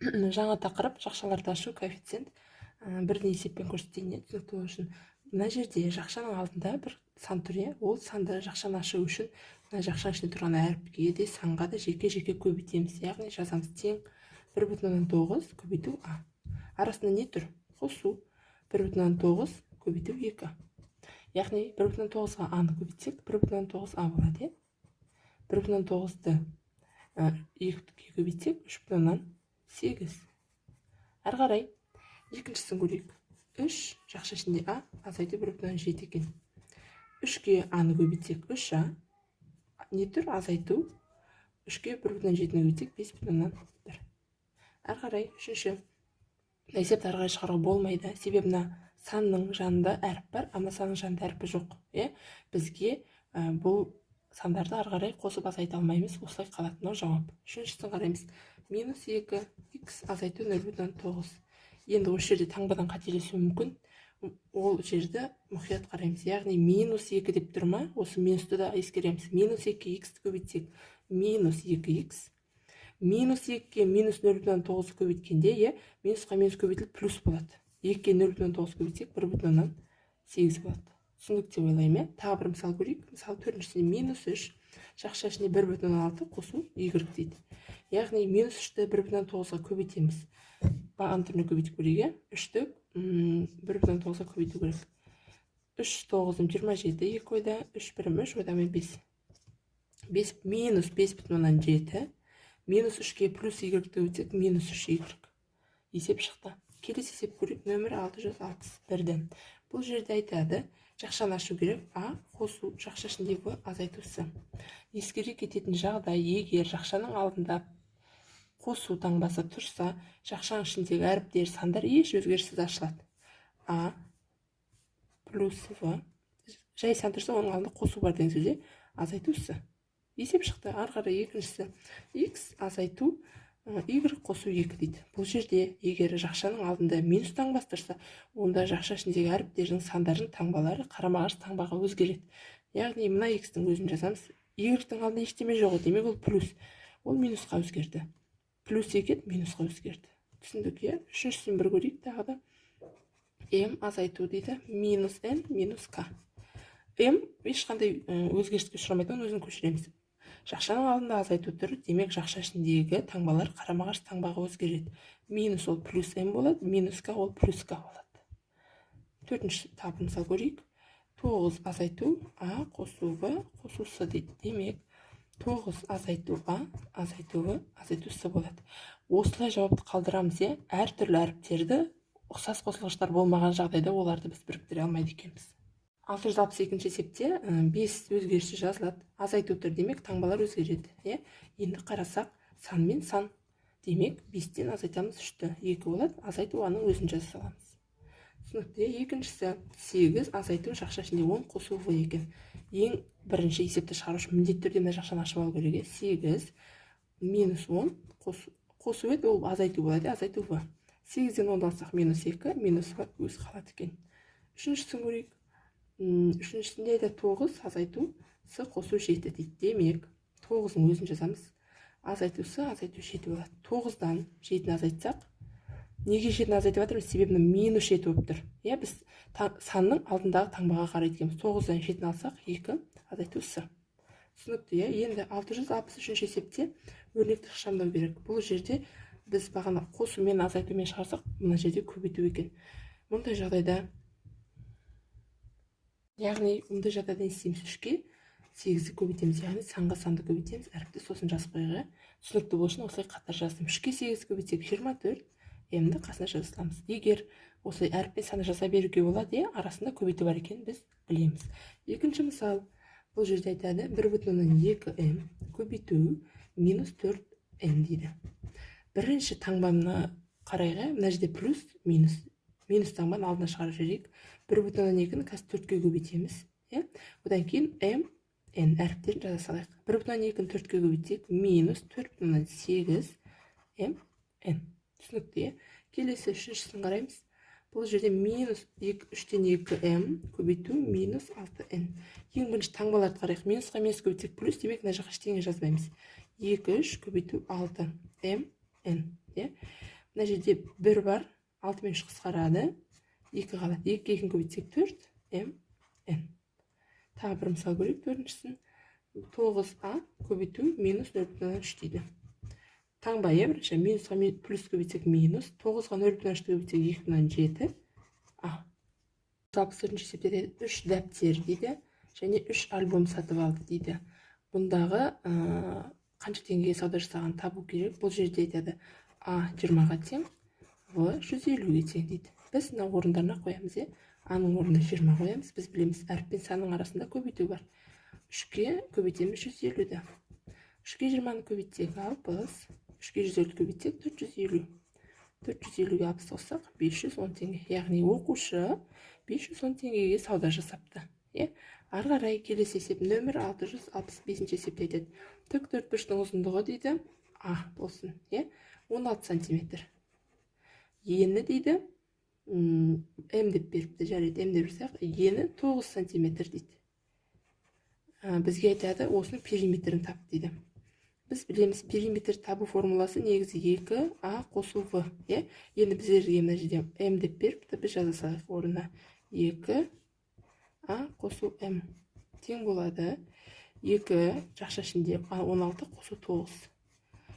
Жаңа тақырып жақшаларды ашу коэффициент бірден есеппен көрсетілген түсінікті болу үшін. Мына жерде жақшаның алдында бір сан тұр, ол санды жақшаны ашу үшін мына жақшаның ішінде тұрған әріпке де санға да жеке-жеке көбейтеміз. Яғни жазамыз тең 1,9 көбейту а. Арасында не тұр? Қосу. 1,9 көбейту 2. Яғни 1,9-ға аны көбейтсек 1,9 а болады. 1,9-ды 2-ге көбейтсек 3,8. Әрі қарай екіншісін көрейік. 3 жақша ішінде а азайту 1,7 екен. 3-ге аны көбейтсек 3а. Не тұр? Азайту. 3-ге 1,7-ні көбейтсек 5,1. Әрі қарай үшінші. Есепті әрі қарай шығаруға болмайды. Себебі санның жанында әріп бар, ана санның жанында әріпі жоқ. Бізге бұл сандарды әрі қарай қосып азайта алмаймыз. Осылай қалады. Мынау жауап. Үшіншісін қараймыз. -2 x азайту 0,9. Енді осы жерде таңбадан қателесуі мүмкін. Ол жерді мұқият қараймыз. Яғни -2 деп тұр ма? Осы минусты да ескереміз. -2x көбейтсек -2x. -2-ге -0,9 көбейткенде, минусқа минус көбейтіліп плюс болады. 2-ге 0,9 көбейтсек 1,8 болады. Түсінікті деп ойлаймын. Тағы бір мысал көрейік. Мысалы төртіншісіне -3 жақша ішіне 1,6 қосу y дейді. Яғни -3-ті 1,9-ға көбейтеміз. Баған түріне көбейтіп көрейік. 3-ті 1,9-ға көбейту керек. 3 9 27, 2 ойда 3 1 3 ойда 5. -5,7 -3-ге плюс y көбейтсек -3y. Есеп шықты. Келесі есеп көрейік. Нөмір 661-ден. Бұл жерде айтады, жақшаны ашу керек а қосу жақша ішіндегі азайтусы. Ескере кететін жағдай, егер жақшаның алдында қосу таңбасы тұрса, жақшаның ішіндегі әріптер сандар еш өзгеріссіз ашылады. А плюс в. Жай сан тұрса, оның алдында қосу бар деген сөзде азайтусы. Есеп шықты. Ары қарай екіншісі x азайту y қосу 2 дейді. Бұл жерде егер жақшаның алдында минус таңбасы тұрса, онда жақша ішіндегі әріптердің сандарының таңбалары қарама-қарсы таңбаға өзгереді. Яғни мына x-тің өзін жазамыз. Y-тің алдында ештеме жоқ, демек ол плюс. Ол минусқа өзгерді. Плюс екен, минусқа өзгерді. Түсіндік, Үшіншісін бір көрейік тағы да. m азайту дейді. -n -k. m ешқандай өзгеріске ұшырамайды, оны өзін көшіреміз. Жақшаның алдында азайту тұр, демек жақша ішіндегі таңбалар қарама-қарсы таңбаға өзгереді. Минус ол плюс m болады, минус k ол плюс k болады. Төртінші тағы мысал көрейік. 9 азайту а қосу в қосу с дейді. Демек 9 азайту а азайту в азайту с болады. Осылай жауапты қалдырамыз. Әртүрлі әріптерді ұқсас қосылғыштар болмаған жағдайда оларды біз біріктіре алмайды екенбіз. 662-ші есепте 5 өзгерісі жазылады. Азайту тұр, демек таңбалар өзгереді. Енді қарасақ, сан мен сан. Демек 5-тен азайтамыз 3-ті. 2 болады. Азайту аның өзін жаза саламыз. Түсінікті. Екіншісі 8 азайту жақша ішінде 10 қосу в екен. Ең бірінші есепті шығарушы міндетті түрде мына жақшаны ашып алу керек. 8 минус 10 қосу еді, ол азайту болады. Азайту в. 8-ден 10 алсақ -2, минус в өз қалады екен. Үшіншісін көрейік. Үшіншісінде де 9 азайту с қосу 7 дейді. Демек 9-ның өзін жазамыз. Азайту с азайту 7 болады. 9-дан 7-ні азайтсақ, неге 7-ні азайтып жатырмыз? Себебі минус 7 болып тұр. Біз санның алдындағы таңбаға қарай еткенбіз. 9-дан 7-ні алсақ 2 азайту с. Түсінікті. Енді 663-ші есепте өрнекті ықшамдау керек. Бұл жерде біз бағана қосу мен азайтумен шығарсақ, мына жерде көбейту екен. Мұндай жағдайда яғни мұндай жағдайда істейміз. 3-ке 8-ді көбейтеміз, яғни санға санды көбейтеміз. Әріпті сосын жазып қойға. Түсінікті болсын, осылай қатар жаздым. 3-ке 8 көбейтсек 24, m-ді қасына жаза саламыз. Егер осылай әріппен саны жаза беруге болады, арасында көбейту бар екен біз білеміз. Екінші мысал, бұл жерде айтады 1,2m көбейту минус 4n дейді. Бірінші таңбаны қарайға, мына жерде плюс, минус таңбаны алдына шығарып жіберейік. 1,2-ні қазір 4-ге көбейтеміз. Одан кейін n әріптерін жаза салайық. 1,2-ні 4-ге көбейтсек минус 4,8 n. Түсінікті. Келесі үшіншісін қараймыз. Бұл жерде минус 3-тен 2m көбейту минус 6n. Ең бірінші таңбаларды қарайық. Минусқа минус көбейтсек плюс, демек мына жаққа ештеңе жазбаймыз. 2 3 көбейту 6m n. мына жерде 1 бар, 6 мен 3 қысқарады, 2 қалады. 2 көбейтсек 4, м, н. Тағы бір мысал көрейік, төртіншісін. 9а көбейту минус 0,3 дейді. Таңба, бірінші минусқа плюс көбейтсек минус, 9-ға 0,3 көбейтсек 2,7 а. 64-ші есепте 3 дәптер дейді, және 3 альбом сатып алды дейді. Бұндағы қанша теңгеге сауда жасаған табу керек. Бұл жерде айтады а 20-ға тең, в 150-ге тең дейді. Біз мына орындарына қоямыз, аның орнына 20 қоямыз. Біз білеміз, әріп пен санның арасында көбейту бар. 3-ке көбейтеміз 150-ді. 3-ке 20-ны көбейтсек 60, 3-ке 150 көбейтсек 450. 450-ге 60 қоссақ 510 теңге. Яғни оқушы 510 теңгеге сауда жасапты. Ары қарай келесі есеп нөмір 665-ші есепте айтады. Тік төртбұрыштың ұзындығы дейді а болсын, 16 сантиметр. Ені дейді м деп беріпті, жарайды, м деп берсек, ені 9 сантиметр дейді. Бізге айтады, осының периметрін тап дейді. Біз білеміз, периметр табу формуласы негізі 2а қосу в. Енді біздерге мына жерде м деп беріпті, біз жаза салайық орнына 2а қосу м тең болады 2 жақша ішінде 16 қосу 9.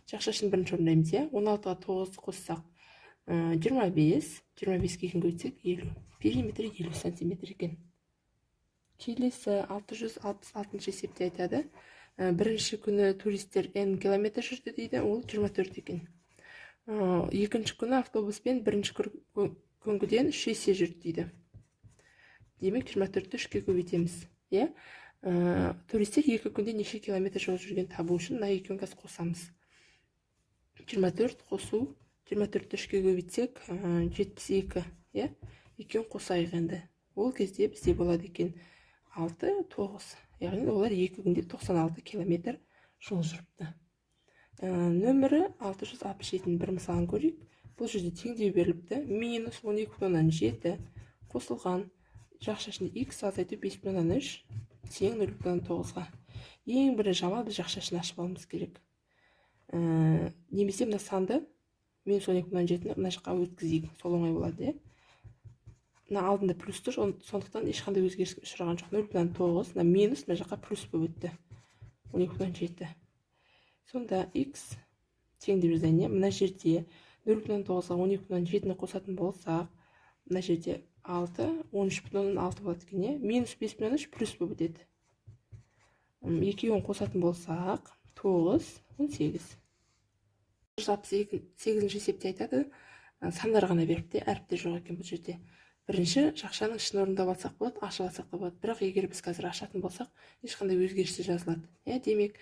Жақша ішін бірінші орындаймыз, 16-ға 9 қоссақ 25, 25-ге 2 көбейтсек 50. Периметр 50 сантиметр екен. Келесі 666-ші есепте айтады. Бірінші күні туристер n километр жүрді дейді, ол 24 екен. Екінші күні автобуспен бірінші күнгіден 3 есе жүрді дейді. Демек 24-ті 3-ке көбейтеміз. Туристер 2 күнде неше километр жол жүрген табу үшін мына екеуін қазір қосамыз. 24 қосу, 24-ті 3-ке көбейтсек 72. Екеуін қосайық енді. Ол кезде бізде болады екен 6, 9. Яғни олар 2 күнде 96 километр жол жүріпті. Нөмірі 667-дің бір мысалын көрейік. Бұл жерде теңдеу беріліпті. Минус 12,7 қосылған жақша ішінде x азайту 5,3 тең 0,9-ға. Ең бірінші амал біз жақша ішін ашып алуымыз керек. Немесе мына санды минус 12,7-ні мына жаққа өткізейік. Сол оңай болады. Мына алдында плюс тұр, сондықтан ешқандай өзгеріске ұшыраған жоқ. 0,9, мына минус мына жаққа плюс болып өтті. 12,7. Сонда x тең деп жазайын. Мына жерде 0,9-ға 12,7-ні қосатын болсақ, мына жерде 6, 13,6 болады екен. Минус 5,3 плюс болып өтеді. Екеуін қосатын болсақ, 9, 18. 68-ші есепте айтады, сандар ғана беріпті, әріптер жоқ екен бұл жерде. Бірінші жақшаның ішін орындап алсақ болады, ашып алсақ та болады. Бірақ егер біз қазір ашатын болсақ, ешқандай өзгеріссіз жазылады. Демек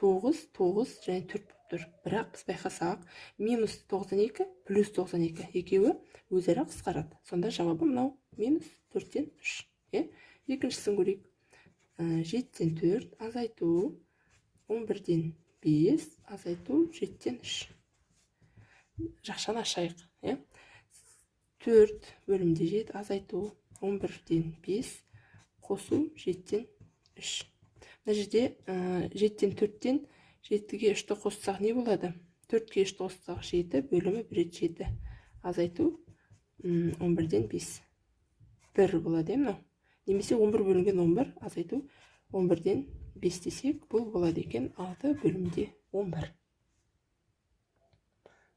9, 9 және 4 болып тұр. Бірақ біз байқасақ, минус 92, плюс 92 екеуі өзара қысқарады. Сонда жауабы мынау минус 4-тен 3. Екіншісін көрейік. 7-тен 4 азайту 11-ден 5 азайту 7-тен 3. Жақшаны ашайық. 4 бөлімде 7 азайту 11-ден 5 қосу 7-тен 3. Мына жерде 7-тен 4-тен 7-ге 3-ті қоссақ не болады? 4-ге 3-ті қоссақ 7 бөлімі 1-7 азайту 11-ден 5. 1 болады мынау. Немесе 11 бөлінген 11 азайту 11-ден 5 десек, бұл болады екен 6 бөлімде 11.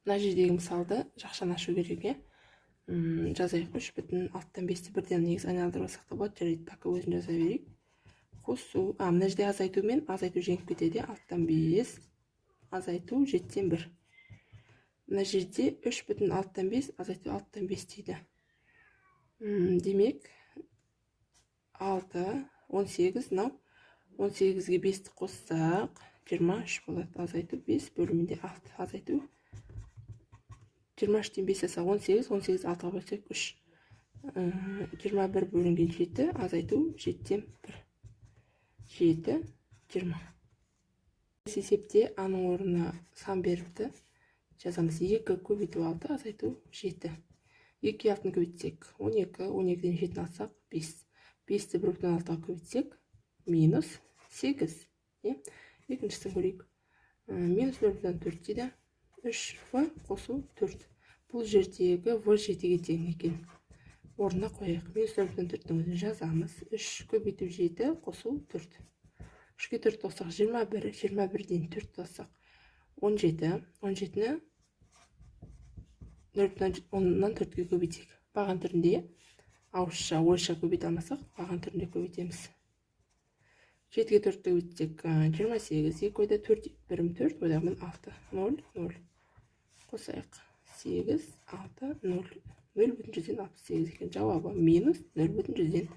Мына жердегі мысалды жақшаны ашу керек. Жазайық. 3,6-тан 5-ті бірден негіз айналдырып алсақ та болады. Жарайды, пока өзін жаза берейік. Қосу, мына жерде азайту мен азайту жеңіп кетеді. 6-тан 5 азайту 7-тен 1. Мына жерде 3,6-тан 5 азайту 6-тан 5 дейді. Демек 6, 18, 18-ге 5-ті қоссақ 23 болады. Азайту 5 бөлімінде 6 азайту 23-тен 5 аса 18, 18 6-ға бөлсек 3. 21 бөлінген 7 азайту 7-тен 1. 7, 20. Есепте аның орнына сан беріпті. Жазамыз 2 көбейту 6 азайту 7. 2 6-ны көбейтсек 12, 12-ден 7-ні алсақ 5. 5-ті 1,6-ға көбейтсек минус 8. Екіншісін көрейік. Минус 0,4 дейді. 3 қосу 4. Бұл жердегі в жетіге тең екен. Орнына қояйық. Минус 0,4-тің өзін жазамыз. 3 көбейтіп 7 қосу 4. 3-ке 4 қоссақ 21, 21-ден 4 қоссақ 17, 17-ні 10-нан 4-ке көбейтейік. Баған түрінде ауызша, ойша көбейте алмасақ, баған түрінде көбейтеміз. 7-ге 4-ті көбейтсек 28, 2 ойда 4, 1-ім 4, ойдағымен 6, 0, 0. Қосайық. 8, 6, 0. 0,68 екен. Жауабы минус 0,68.